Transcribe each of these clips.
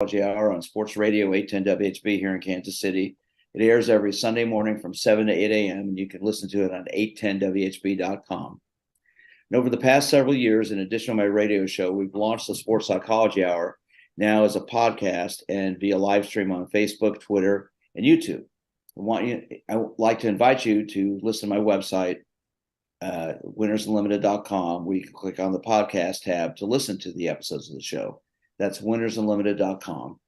Hour on Sports Radio 810 WHB here in Kansas City. It airs every Sunday morning from 7 to 8 a.m. and you can listen to it on 810WHB.com. And over the past several years, in addition to my radio show, we've launched the Sports Psychology Hour now as a podcast and via live stream on Facebook, Twitter, and YouTube. I would like to invite you to listen to my website, winnersunlimited.com, where you can click on the podcast tab to listen to the episodes of the show. That's winnersunlimited.com.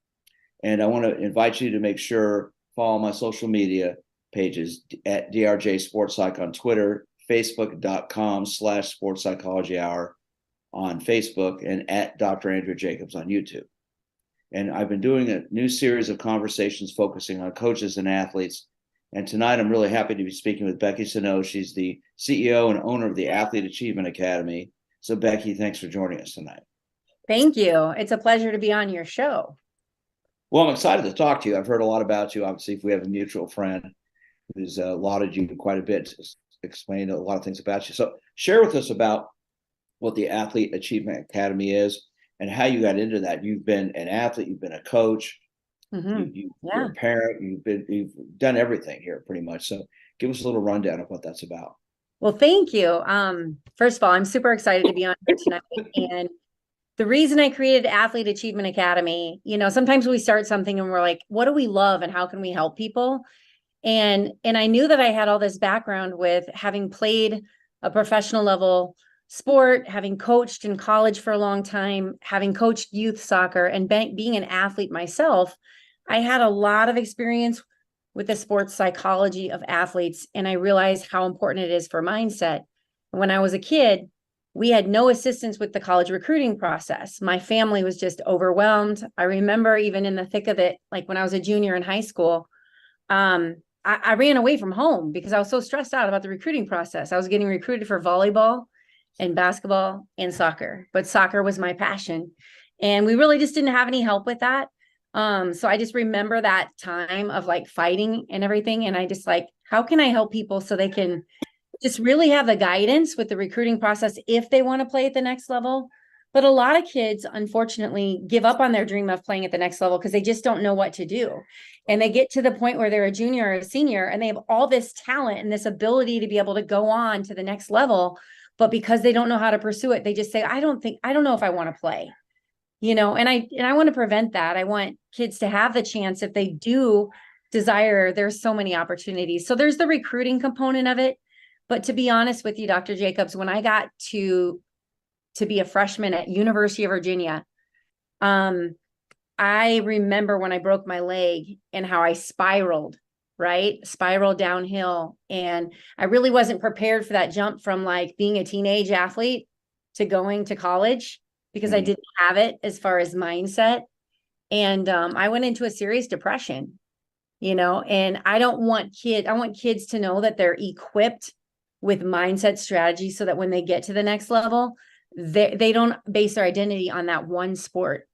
And I want to invite you to make sure follow my social media pages at DRJ Sports Psych on Twitter, Facebook.com/Sports Psychology Hour on Facebook, and at Dr. Andrew Jacobs on YouTube. And I've been doing a new series of conversations focusing on coaches and athletes. And tonight I'm really happy to be speaking with Becky Sanow. She's the CEO and owner of the Athlete Achievement Academy. So Becky, thanks for joining us tonight. Thank you. It's a pleasure to be on your show. Well, I'm excited to talk to you. I've heard a lot about you. Obviously, if we have a mutual friend who's lauded you quite a bit, explained a lot of things about you. So share with us about what the Athlete Achievement Academy is and how you got into that. You've been an athlete, you've been a coach, you're a parent, you've done everything here pretty much. So give us a little rundown of what that's about. Well, thank you. First of all, I'm super excited to be on here tonight. And the reason I created Athlete Achievement Academy, sometimes we start something and we're like, what do we love and how can we help people? And I knew that I had all this background with having played a professional level sport, having coached in college for a long time, having coached youth soccer, and being an athlete myself. I had a lot of experience with the sports psychology of athletes, and I realized how important it is for mindset. When I was a kid, we had no assistance with the college recruiting process. My family was just overwhelmed. I remember even in the thick of it, like when I was a junior in high school, I ran away from home because I was so stressed out about the recruiting process. I was getting recruited for volleyball and basketball and soccer, but soccer was my passion. And we really just didn't have any help with that. So I just remember that time of like fighting and everything. And I just like, how can I help people so they can just really have the guidance with the recruiting process if they want to play at the next level? But a lot of kids, unfortunately, give up on their dream of playing at the next level because they just don't know what to do. And they get to the point where they're a junior or a senior and they have all this talent and this ability to be able to go on to the next level. But because they don't know how to pursue it, they just say, I don't know if I want to play. And I want to prevent that. I want kids to have the chance if they do desire. There's so many opportunities. So there's the recruiting component of it. But to be honest with you, Dr. Jacobs, when I got to be a freshman at University of Virginia, I remember when I broke my leg and how I spiraled downhill. And I really wasn't prepared for that jump from like being a teenage athlete to going to college because I didn't have it as far as mindset. And I went into a serious depression, and I want kids to know that they're equipped with mindset strategy so that when they get to the next level, they don't base their identity on that one sport.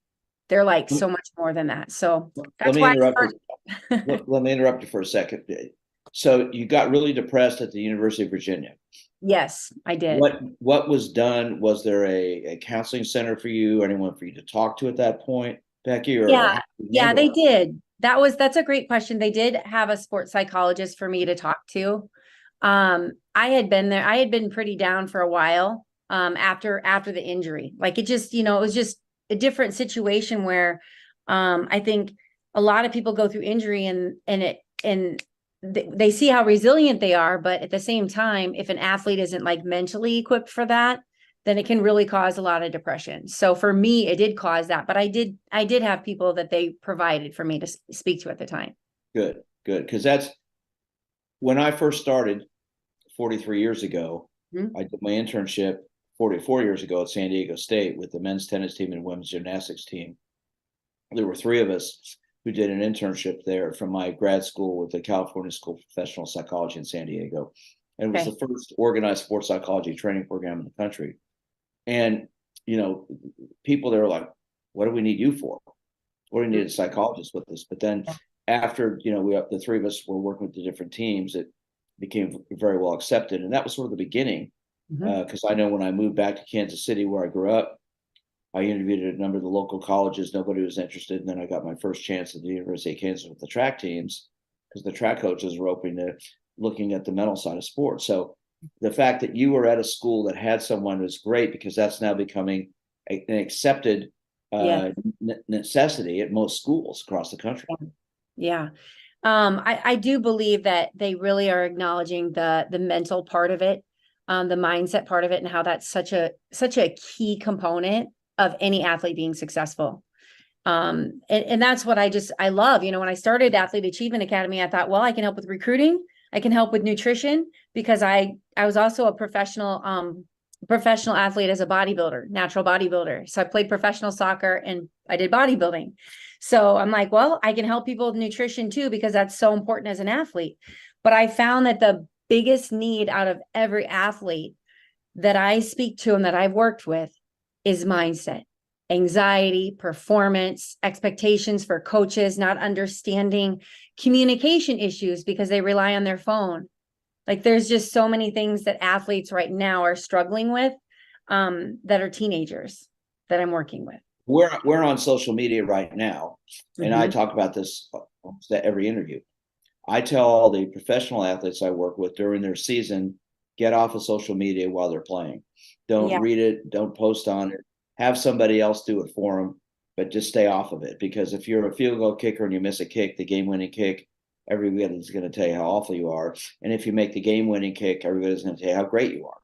They're like so much more than that. So that's why let me interrupt you for a second. So you got really depressed at the University of Virginia. Yes, I did. What was done? Was there a counseling center for you? Anyone for you to talk to at that point, Becky? Yeah, they did. That's a great question. They did have a sports psychologist for me to talk to. I had been there. I had been pretty down for a while after the injury. Like it just, it was just a different situation where I think a lot of people go through injury and they see how resilient they are. But at the same time, if an athlete isn't like mentally equipped for that, then it can really cause a lot of depression. So for me, it did cause that. But I did have people that they provided for me to speak to at the time. Good. Because that's when I first started 43 years ago. I did my internship 44 years ago at San Diego State with the men's tennis team and women's gymnastics team. There were three of us who did an internship there from my grad school with the California School of Professional Psychology in San Diego. And it was the first organized sports psychology training program in the country. And, people there were like, what do we need you for? What do we need a psychologist with this? But then after, the three of us were working with the different teams, it became very well accepted. And that was sort of the beginning. Because I know when I moved back to Kansas City, where I grew up, I interviewed at a number of the local colleges. Nobody was interested. And then I got my first chance at the University of Kansas with the track teams because the track coaches were open to looking at the mental side of sports. So the fact that you were at a school that had someone was great because that's now becoming an accepted necessity at most schools across the country. Yeah. I do believe that they really are acknowledging the mental part of it, the mindset part of it, and how that's such a key component of any athlete being successful. And that's what I love. You know, when I started Athlete Achievement Academy, I thought, well, I can help with recruiting. I can help with nutrition because I was also a professional athlete as a bodybuilder, natural bodybuilder. So I played professional soccer and I did bodybuilding. So I'm like, well, I can help people with nutrition too, because that's so important as an athlete. But I found that the biggest need out of every athlete that I speak to and that I've worked with is mindset, anxiety, performance, expectations for coaches, not understanding communication issues because they rely on their phone. Like there's just so many things that athletes right now are struggling with that are teenagers that I'm working with. We're on social media right now, and I talk about this almost at every interview. I tell all the professional athletes I work with during their season, get off of social media while they're playing. Don't read it. Don't post on it. Have somebody else do it for them, but just stay off of it. Because if you're a field goal kicker and you miss a kick, the game-winning kick, everybody's going to tell you how awful you are. And if you make the game-winning kick, everybody's going to tell you how great you are.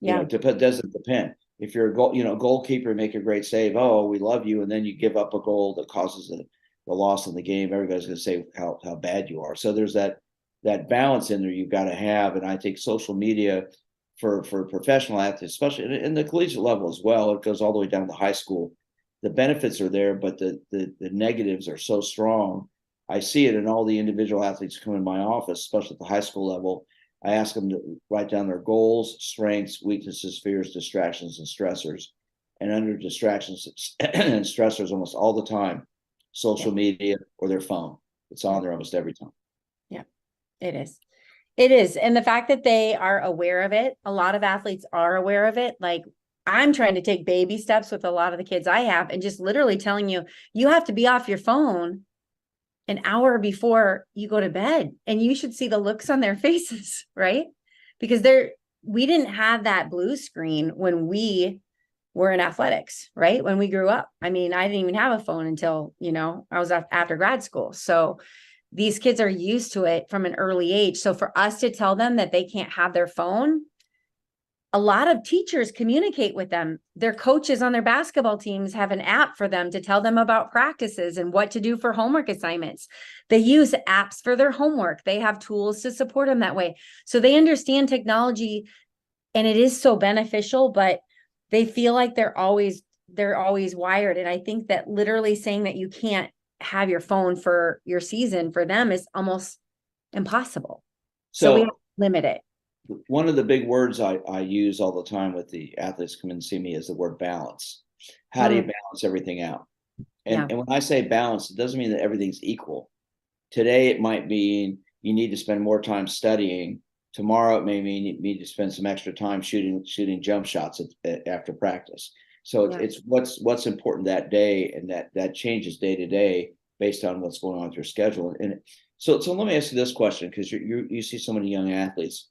Yeah. You know, doesn't depend. If you're a goalkeeper, make a great save. Oh, we love you, and then you give up a goal that causes the loss in the game. Everybody's going to say how bad you are. So there's that balance in there you've got to have. And I think social media for professional athletes, especially in the collegiate level as well, it goes all the way down to high school. The benefits are there, but the negatives are so strong. I see it in all the individual athletes come in my office, especially at the high school level. I ask them to write down their goals, strengths, weaknesses, fears, distractions, and stressors. And under distractions and stressors almost all the time, social media or their phone. It's on there almost every time. Yeah, it is. It is. And the fact that they are aware of it, a lot of athletes are aware of it. Like I'm trying to take baby steps with a lot of the kids I have and just literally telling you, you have to be off your phone an hour before you go to bed, and you should see the looks on their faces, right? Because we didn't have that blue screen when we were in athletics, right? When we grew up. I mean, I didn't even have a phone until, I was after grad school. So these kids are used to it from an early age. So for us to tell them that they can't have their phone, a lot of teachers communicate with them. Their coaches on their basketball teams have an app for them to tell them about practices and what to do for homework assignments. They use apps for their homework. They have tools to support them that way. So they understand technology and it is so beneficial, but they feel like they're always wired. And I think that literally saying that you can't have your phone for your season for them is almost impossible. So we have to limit it. One of the big words I use all the time with the athletes come in and see me is the word balance. How do you balance everything out? And when I say balance, it doesn't mean that everything's equal. Today, it might mean you need to spend more time studying. Tomorrow, it may mean you need to spend some extra time shooting jump shots after practice. So it's what's important that day, and that changes day to day based on what's going on with your schedule. And so let me ask you this question, because you see so many young athletes.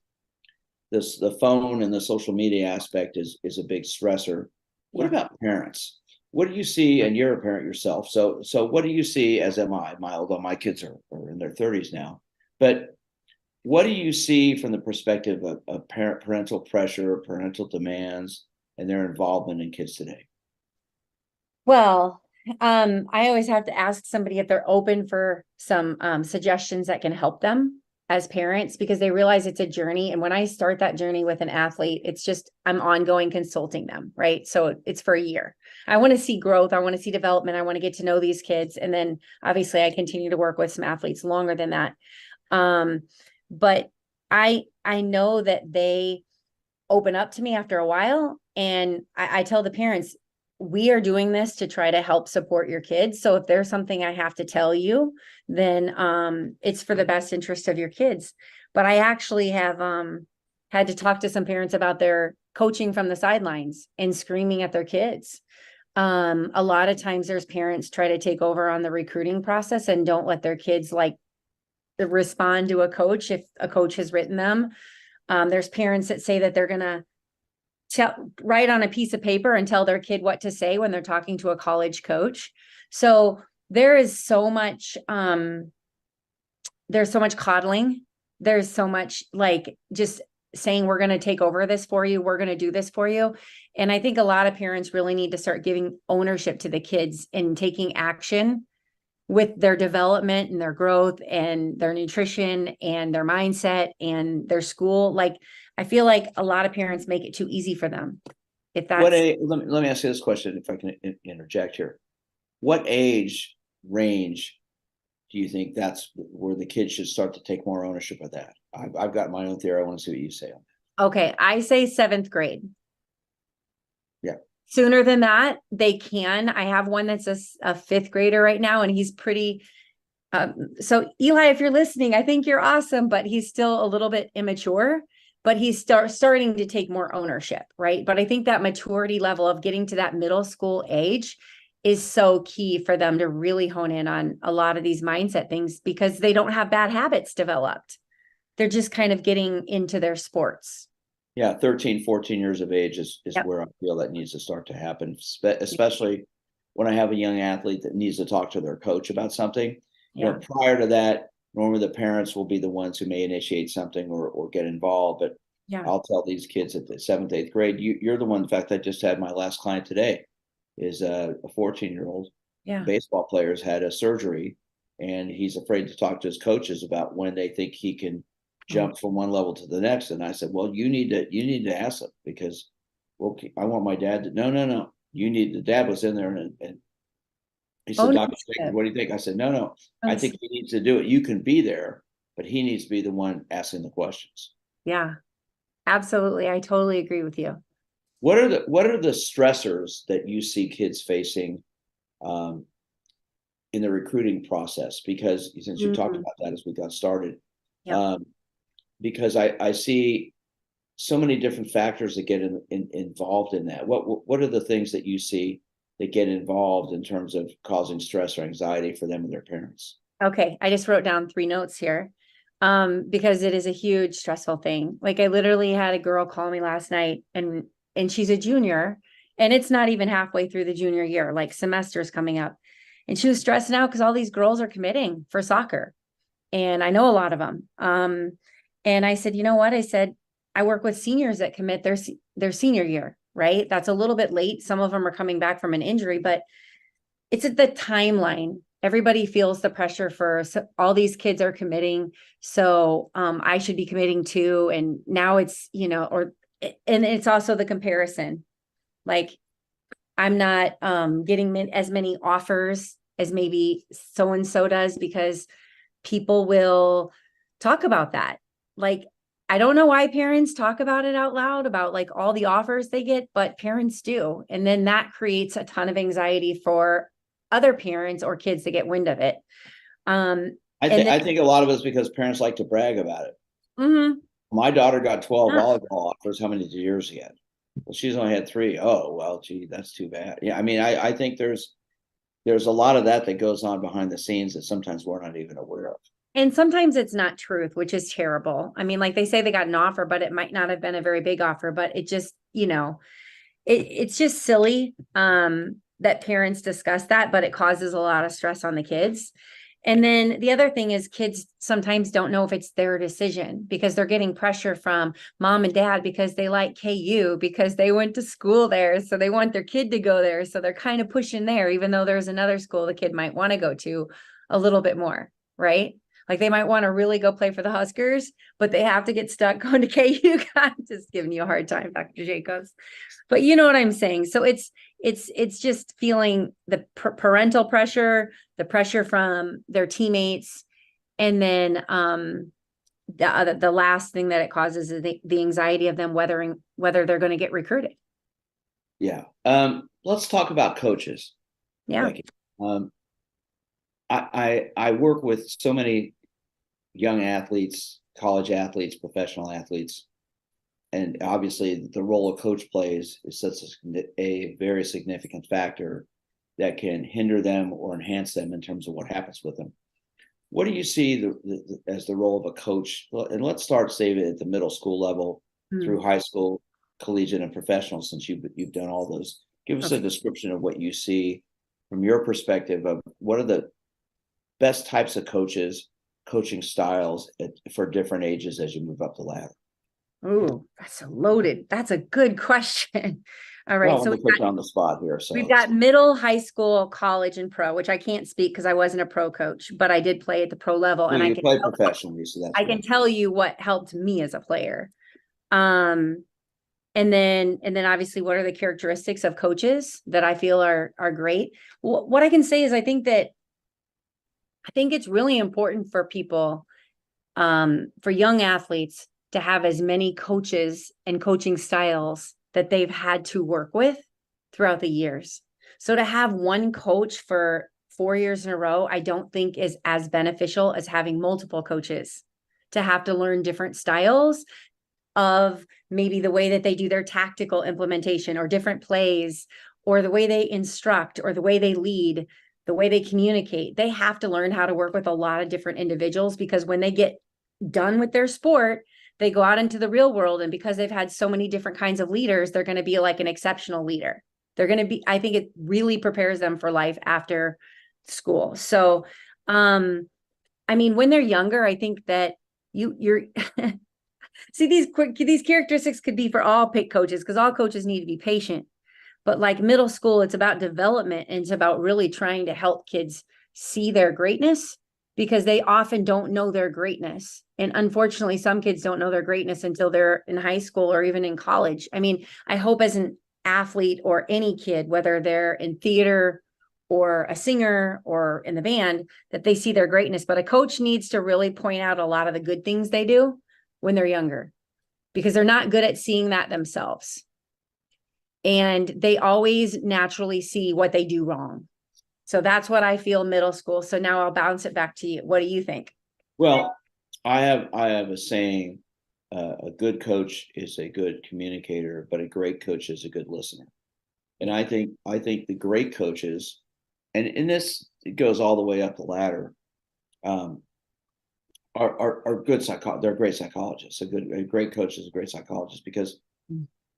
The phone and the social media aspect is a big stressor. What about parents? What do you see? And you're a parent yourself. So what do you see, as am I? Although my kids are in their 30s now. But what do you see from the perspective of parental pressure, parental demands, and their involvement in kids today? Well, I always have to ask somebody if they're open for some suggestions that can help them as parents, because they realize it's a journey. And when I start that journey with an athlete, it's just, I'm ongoing consulting them, right? So it's for a year. I want to see growth. I want to see development. I want to get to know these kids. And then obviously I continue to work with some athletes longer than that. But I know that they open up to me after a while. And I tell the parents, we are doing this to try to help support your kids. So if there's something I have to tell you, then it's for the best interest of your kids. But I actually have had to talk to some parents about their coaching from the sidelines and screaming at their kids. A lot of times there's parents try to take over on the recruiting process and don't let their kids like respond to a coach if a coach has written them. There's parents that say that they're going to write on a piece of paper and tell their kid what to say when they're talking to a college coach. So there is so much, there's so much coddling. There's so much like just saying, we're going to take over this for you. We're going to do this for you. And I think a lot of parents really need to start giving ownership to the kids and taking action with their development and their growth and their nutrition and their mindset and their school. Like, I feel like a lot of parents make it too easy for them. If that's let me ask you this question, if I can interject here. What age range do you think that's where the kids should start to take more ownership of that? I've got my own theory. I want to see what you say on that. Okay, I say 7th grade. Yeah. Sooner than that, they can. I have one that's a 5th grader right now, and he's pretty. So Eli, if you're listening, I think you're awesome, but he's still a little bit immature. But he's starting to take more ownership, right? But I think that maturity level of getting to that middle school age is so key for them to really hone in on a lot of these mindset things because they don't have bad habits developed. They're just kind of getting into their sports. Yeah, 13, 14 years of age is yep. where I feel that needs to start to happen, especially when I have a young athlete that needs to talk to their coach about something. Yeah. You know, prior to that, normally the parents will be the ones who may initiate something or get involved. But yeah. I'll tell these kids at the 7th, 8th grade, you're the one. In fact, I just had my last client today is a 14-year-old baseball player has had a surgery, and he's afraid to talk to his coaches about when they think he can jump from one level to the next. And I said, well, you need to ask them because, well, I want my dad to, no. The dad was in there and he said, Dr. Jacobs, what do you think? I said, no, I think he needs to do it. You can be there, but he needs to be the one asking the questions. Yeah, absolutely. I totally agree with you. What are the stressors that you see kids facing in the recruiting process? Because since you talked about that as we got started, because I see so many different factors that get involved in that. What are the things that you see that get involved in terms of causing stress or anxiety for them and their parents? Okay, I just wrote down 3 notes here because it is a huge stressful thing. Like I literally had a girl call me last night and she's a junior and it's not even halfway through the junior year, like semester's coming up. And she was stressing out because all these girls are committing for soccer. And I know a lot of them. And I said, you know what? I said, I work with seniors that commit their senior year, right? That's a little bit late. Some of them are coming back from an injury, but it's at the timeline. Everybody feels the pressure for all these kids are committing. So I should be committing too. And now it's, and it's also the comparison. Like I'm not getting as many offers as maybe so-and-so does because people will talk about that. Like, I don't know why parents talk about it out loud about like all the offers they get, but parents do. And then that creates a ton of anxiety for other parents or kids to get wind of it. I think a lot of it is because parents like to brag about it. Mm-hmm. My daughter got 12 volleyball offers. How many years she had? Well, she's only had 3. Oh, well, gee, that's too bad. Yeah, I mean, I think there's a lot of that goes on behind the scenes that sometimes we're not even aware of. And sometimes it's not truth, which is terrible. I mean, like they say they got an offer, but it might not have been a very big offer, but it just, it's just silly that parents discuss that, but it causes a lot of stress on the kids. And then the other thing is kids sometimes don't know if it's their decision because they're getting pressure from mom and dad because they like KU, because they went to school there. So they want their kid to go there. So they're kind of pushing there, even though there's another school the kid might want to go to a little bit more, right? Like they might want to really go play for the Huskers, but they have to get stuck going to KU. I'm just giving you a hard time, Dr. Jacobs. But you know what I'm saying? So it's just feeling the parental pressure, the pressure from their teammates. And then the last thing that it causes is the anxiety of them whether they're going to get recruited. Yeah. Let's talk about coaches. Yeah. Becky. I work with so many young athletes, college athletes, professional athletes. and obviously the role a coach plays is such a very significant factor that can hinder them or enhance them in terms of what happens with them. What do you see as the role of a coach? Well, and let's start saving at the middle school level through high school, collegiate, and professional, since you've done all those. Give us a description of what you see from your perspective of what are the best types of coaches, coaching styles for different ages as you move up the ladder. Oh, that's loaded. That's a good question. All right. Well, so we put you on the spot here. So we've got middle, high school, college, and pro, which I can't speak because I wasn't a pro coach, but I did play at the pro level. So and I play professionally, so that's I can tell you what helped me as a player. And then obviously what are the characteristics of coaches that I feel are great. What I can say is I think it's really important for people, for young athletes, to have as many coaches and coaching styles that they've had to work with throughout the years. So to have one coach for 4 years in a row, I don't think is as beneficial as having multiple coaches, to have to learn different styles of maybe the way that they do their tactical implementation or different plays, or the way they instruct, or the way they lead, the way they communicate. They have to learn how to work with a lot of different individuals, because when they get done with their sport, they go out into the real world. And because they've had so many different kinds of leaders, they're going to be like an exceptional leader. They're going to be, I think it really prepares them for life after school. So, I mean, when they're younger, I think that you're see, these characteristics could be for all coaches, because all coaches need to be patient. But like middle school, it's about development, and it's about really trying to help kids see their greatness, because they often don't know their greatness. And unfortunately, some kids don't know their greatness until they're in high school or even in college. I mean, I hope as an athlete, or any kid, whether they're in theater or a singer or in the band, that they see their greatness. But a coach needs to really point out a lot of the good things they do when they're younger, because they're not good at seeing that themselves. And they always naturally see what they do wrong. So that's what I feel middle school. So now I'll bounce it back to you. What do you think? Well, I have a saying, a good coach is a good communicator, but a great coach is a good listener. And I think the great coaches, and in this, it goes all the way up the ladder, are good they're great psychologists. A great coach is a great psychologist, because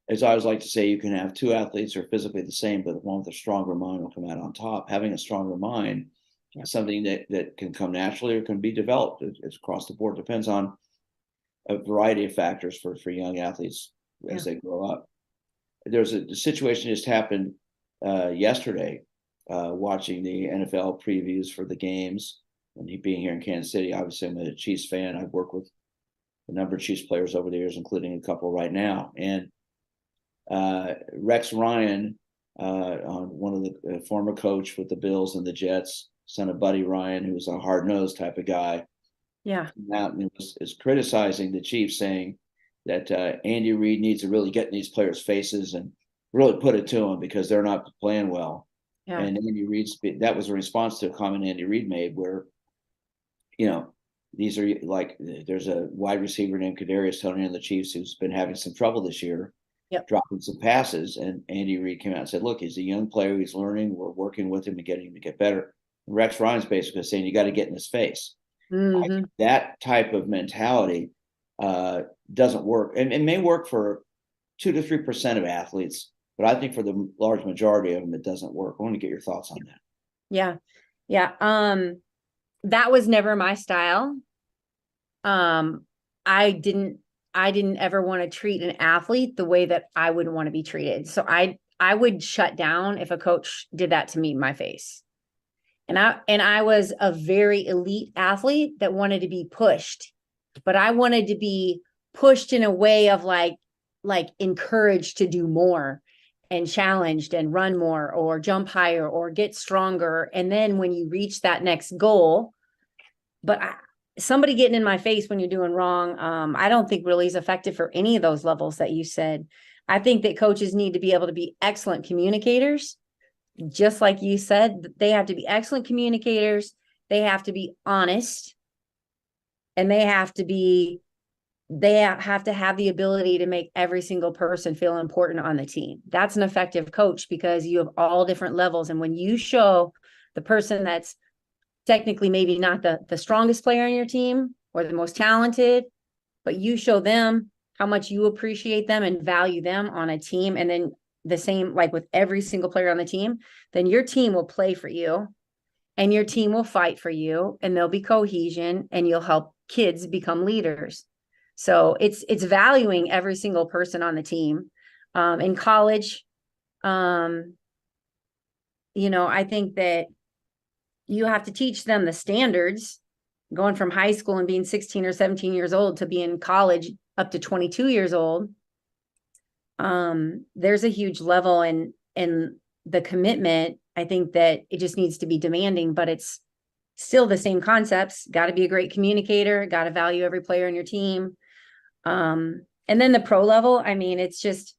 as I always like to say, you can have two athletes who are physically the same, but one with a stronger mind will come out on top. Having a stronger mind is something that can come naturally or can be developed. It's across the board. It depends on a variety of factors for young athletes as they grow up. There's a situation just happened yesterday, watching the NFL previews for the games, and he being here in Kansas City. Obviously, I'm a Chiefs fan. I've worked with a number of Chiefs players over the years, including a couple right now. And Rex Ryan, one of the former coach with the Bills and the Jets, son of Buddy Ryan, who was a hard-nosed type of guy, out and is criticizing the Chiefs, saying that Andy Reid needs to really get in these players' faces and really put it to them, because they're not playing well. And Andy Reid, that was a response to a comment Andy Reid made, where, these are like, there's a wide receiver named Kadarius Toney on the Chiefs who's been having some trouble this year, dropping some passes. And Andy Reid came out and said, look, he's a young player. He's learning. We're working with him and getting him to get better. And Rex Ryan's basically saying, you got to get in his face. That type of mentality doesn't work. And it may work for 2 to 3% of athletes, but I think for the large majority of them, it doesn't work. I want to get your thoughts on that. Yeah. That was never my style. I didn't ever want to treat an athlete the way that I would want to be treated. So I would shut down if a coach did that to me in my face. And I was a very elite athlete that wanted to be pushed, but I wanted to be pushed in a way of like encouraged to do more and challenged and run more or jump higher or get stronger. And then when you reach that next goal, but somebody getting in my face when you're doing wrong, I don't think really is effective for any of those levels that you said. I think that coaches need to be able to be excellent communicators. Just like you said, they have to be excellent communicators. They have to be honest, and they have to be they have to have the ability to make every single person feel important on the team. That's an effective coach, because you have all different levels. And when you show the person that's technically maybe not the strongest player on your team or the most talented, but you show them how much you appreciate them and value them on a team, and then the same, like with every single player on the team, then your team will play for you and your team will fight for you, and there'll be cohesion, and you'll help kids become leaders. So it's valuing every single person on the team. In college, I think that you have to teach them the standards, going from high school and being 16 or 17 years old to be in college up to 22 years old. There's a huge level in the commitment. I think that it just needs to be demanding, but it's still the same concepts. Got to be a great communicator, got to value every player on your team. And then the pro level, I mean, it's just,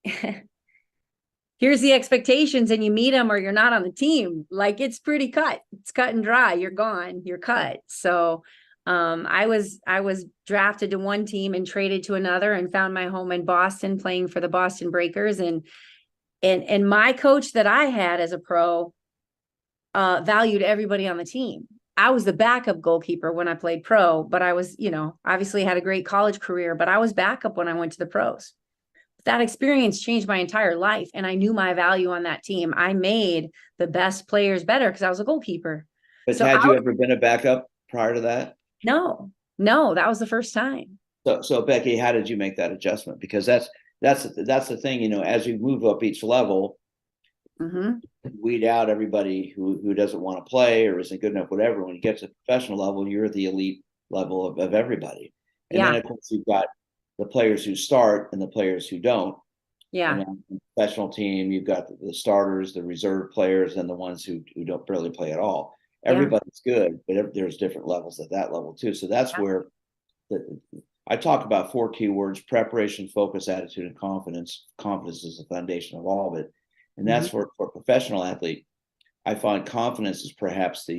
here's the expectations, and you meet them or you're not on the team. Like, it's pretty cut. It's cut and dry. You're gone, you're cut. So, I was drafted to one team and traded to another, and found my home in Boston playing for the Boston Breakers. And my coach that I had as a pro, valued everybody on the team. I was the backup goalkeeper when I played pro, but I was, obviously had a great college career, but I was backup when I went to the pros. That experience changed my entire life, and I knew my value on that team. I made the best players better because I was a goalkeeper. But so had you ever been a backup prior to that? No, that was the first time. So Becky, how did you make that adjustment? Because that's the thing, as you move up each level, weed out everybody who doesn't want to play or isn't good enough, whatever. When you get to the professional level, you're the elite level of everybody. And then of course you've got the players who start and the players who don't. Yeah. And on the professional team, you've got the starters, the reserve players, and the ones who don't barely play at all. Everybody's good, but there's different levels at that level too. So that's where I talk about 4 key words: preparation, focus, attitude, and confidence. Confidence is the foundation of all of it. And that's for a professional athlete. I find confidence is perhaps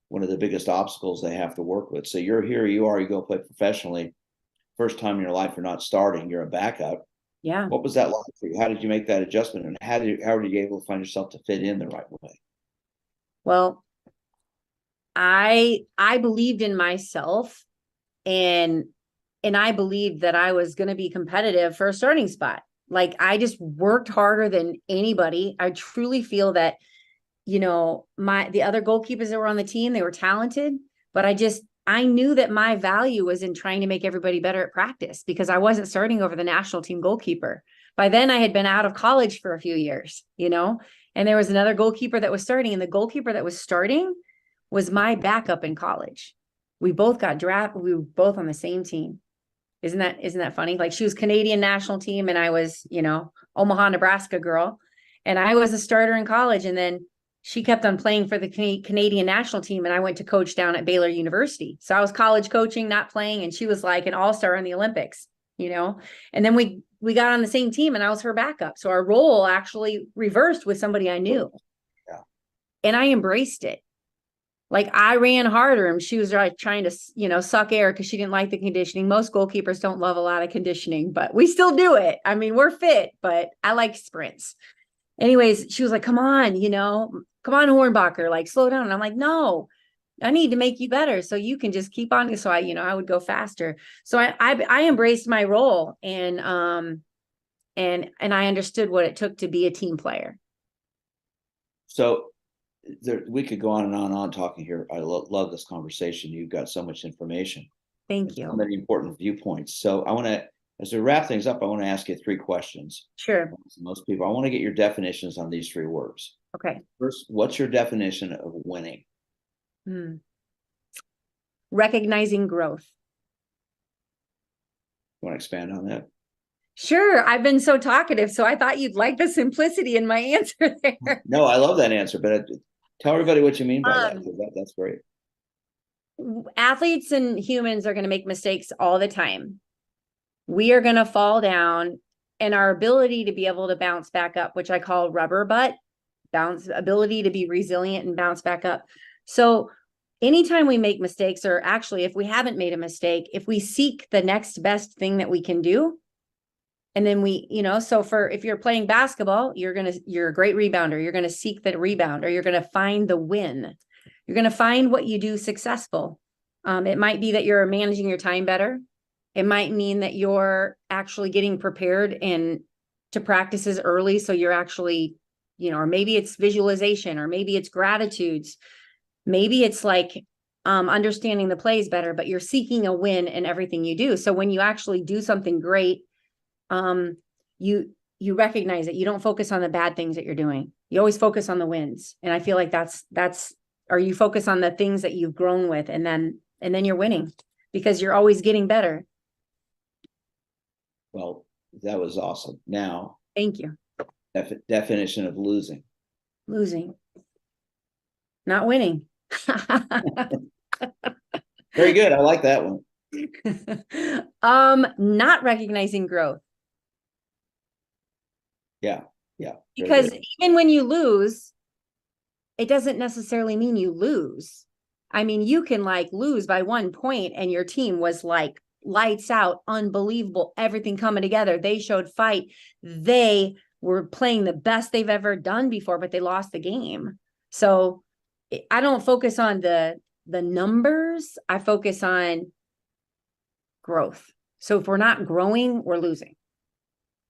one of the biggest obstacles they have to work with. So you're here, you go play professionally. First time in your life, you're not starting, you're a backup. Yeah. What was that like for you? How did you make that adjustment? And how were you able to find yourself to fit in the right way? Well, I believed in myself, and I believed that I was going to be competitive for a starting spot. Like, I just worked harder than anybody. I truly feel that, the other goalkeepers that were on the team, they were talented, but I knew that my value was in trying to make everybody better at practice, because I wasn't starting over the national team goalkeeper. By then I had been out of college for a few years, and there was another goalkeeper that was starting, and the goalkeeper that was starting was my backup in college. We both got drafted. We were both on the same team. Isn't that funny? Like, she was Canadian national team and I was, Omaha, Nebraska girl. And I was a starter in college. And then she kept on playing for the Canadian national team. And I went to coach down at Baylor University. So I was college coaching, not playing. And she was like an all-star in the Olympics, and then we got on the same team and I was her backup. So our role actually reversed with somebody I knew. Yeah. And I embraced it. Like, I ran harder and she was like trying to, suck air because she didn't like the conditioning. Most goalkeepers don't love a lot of conditioning, but we still do it. I mean, we're fit, but I like sprints. Anyways, she was like, come on, come on, Hornbacher, like, slow down. And I'm like, no, I need to make you better so you can just keep on. So I would go faster. So I embraced my role, and I understood what it took to be a team player. So we could go on and on talking here. I love this conversation. You've got so much information. Thank you. So many important viewpoints. So I want to, as we wrap things up, I want to ask you 3 questions. Sure. Most people, I want to get your definitions on these 3 words. Okay. First, what's your definition of winning? Recognizing growth. You want to expand on that? Sure. I've been so talkative, so I thought you'd like the simplicity in my answer there. No, I love that answer, but tell everybody what you mean by that. That's great. Athletes and humans are going to make mistakes all the time. We are going to fall and our ability to be able to bounce back up, which I call rubber butt, ability to be resilient and bounce back up. So anytime we make mistakes, or actually if we haven't made a mistake, if we seek the next best thing that we can do, and then we, so if you're playing basketball, you're a great rebounder. You're going to seek the rebound, or you're going to find the win. You're going to find what you do successful. It might be that you're managing your time better. It might mean that you're actually getting prepared and to practices early. So you're actually, or maybe it's visualization, or maybe it's gratitudes. Maybe it's like understanding the plays better, but you're seeking a win in everything you do. So when you actually do something great, you recognize it. You don't focus on the bad things that you're doing. You always focus on the wins. And I feel like or you focus on the things that you've grown with, and then you're winning because you're always getting better. Well, that was awesome. Now, thank you. Definition of losing. Losing. Not winning. Very good. I like that one. Not recognizing growth. Yeah. Because even when you lose, it doesn't necessarily mean you lose. I mean, you can lose by 1 point and your team was lights out, unbelievable, everything coming together. They showed fight. They were playing the best they've ever done before, but they lost the game. So I don't focus on the numbers. I focus on growth. So if we're not growing, we're losing.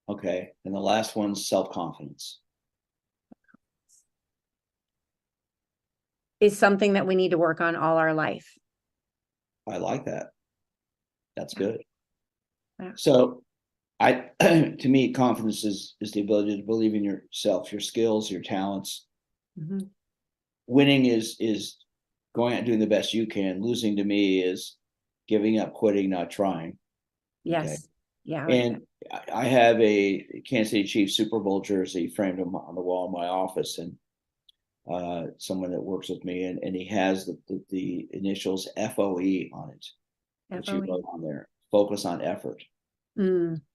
Okay. And the last one's self-confidence. Is something that we need to work on all our life. I like that. That's good. Yeah. So to me, confidence is the ability to believe in yourself, your skills, your talents. Mm-hmm. Winning is going out and doing the best you can. Losing to me is giving up, quitting, not trying. Yes. Okay? Yeah. And I have a Kansas City Chiefs Super Bowl jersey framed on the wall in my office, and someone that works with me, and he has the initials FOE on it, which you wrote on there. Focus on effort.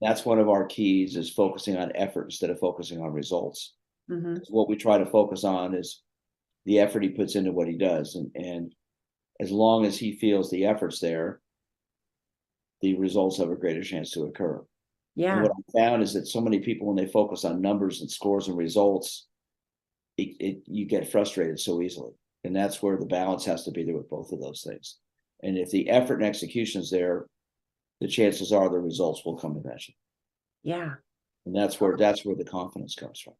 That's one of our keys, is focusing on effort instead of focusing on results. Mm-hmm. What we try to focus on is the effort he puts into what he does, and as long as he feels the effort's there, the results have a greater chance to occur. Yeah. And what I found is that so many people, when they focus on numbers and scores and results, you get frustrated so easily. And that's where the balance has to be there with both of those things. And if the effort and execution is there, the chances are the results will come eventually. Yeah. And that's where the confidence comes from.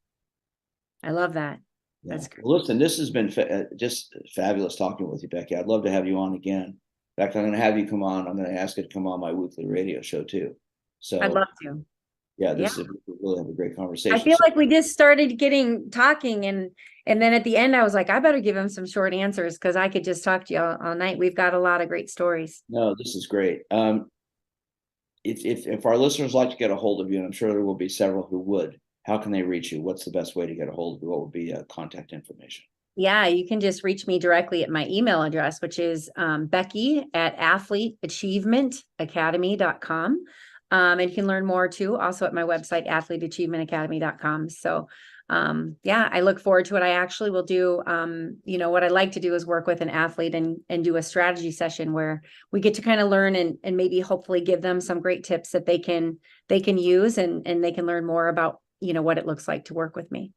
I love that. Yeah. That's great. Well, listen, this has been just fabulous talking with you, Becky. I'd love to have you on again. In fact, I'm going to have you come on. I'm going to ask you to come on my weekly radio show too. So I'd love to. Yeah, we really have a great conversation. I feel like we just started talking, and then at the end I was like, I better give him some short answers because I could just talk to you all night. We've got a lot of great stories. No, this is great. If our listeners like to get a hold of you, and I'm sure there will be several who would, how can they reach you? What's the best way to get a hold of you? What would be contact information? Yeah, you can just reach me directly at my email address, which is becky@athleteachievementacademy.com. And you can learn more too, also at my website, athleteachievementacademy.com. So, I look forward to it. I actually will do, what I like to do is work with an athlete and do a strategy session where we get to kind of learn and maybe hopefully give them some great tips that they can use and they can learn more about, what it looks like to work with me.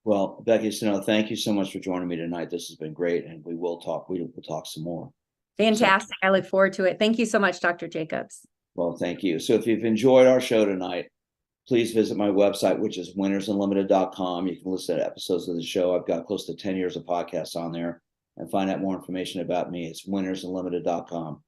Well, Becky Sanow, thank you so much for joining me tonight. This has been great, and we will talk some more. Fantastic. So, I look forward to it. Thank you so much, Dr. Jacobs. Well, thank you. So if you've enjoyed our show tonight, please visit my website, which is winnersunlimited.com. You can listen to episodes of the show. I've got close to 10 years of podcasts on there, and find out more information about me. It's winnersunlimited.com.